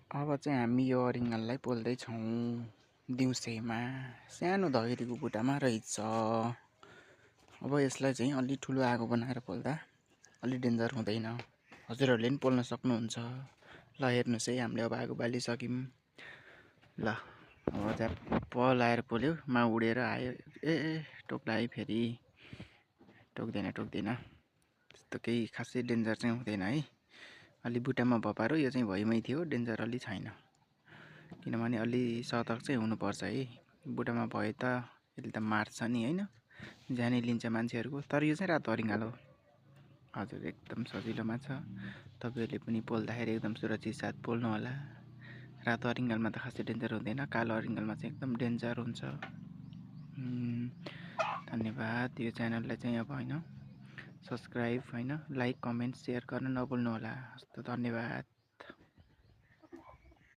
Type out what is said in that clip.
अब चाहिँ हामी यो अरिङ्गललाई पोल्दैछौँ। दिउँसैमा सानो धैरीको बुट्टामा रहेछ। अब यसलाई चाहिँ अलि ठुलो आगो बनाएर पोल्दा अलि डेन्जर हुँदैन। हजुरहरूले पनि पोल्न सक्नुहुन्छ। ल हेर्नुहोस् है, हामीले अब आगो बालिसक्यौँ। ल अब चाहिँ पलाएर पोल्यो, माउ उडेर आयो। टोक्ला है फेरि। टोक्दैन त्यस्तो केही खासै डेन्जर चाहिँ हुँदैन है। अलि बुट्टामा भपारो यो चाहिँ भुइँमै थियो, डेन्जर अलि छैन। किनभने अलि सतर्क चाहिँ हुनुपर्छ है। बुट्टामा भयो त यसले त मार्छ नि होइन, ज्यानै लिन्छ मान्छेहरूको। तर यो चाहिँ रातो अरिङ्गाल हो। हजुर एकदम सजिलो माछा। तपाईँहरूले पनि पोल्दाखेरि एकदम सुरक्षित साथ पोल्नु होला। रातो अरिङ्गालमा त खासै डेन्जर हुँदैन, कालो अरिङ्गालमा चाहिँ एकदम डेन्जर हुन्छ। धन्यवाद। यो च्यानललाई चाहिँ अब होइन सब्सक्राइब होइन, लाइक कमेन्ट सेयर गर्न नभुल्नु होला। हस्त धन्यवाद।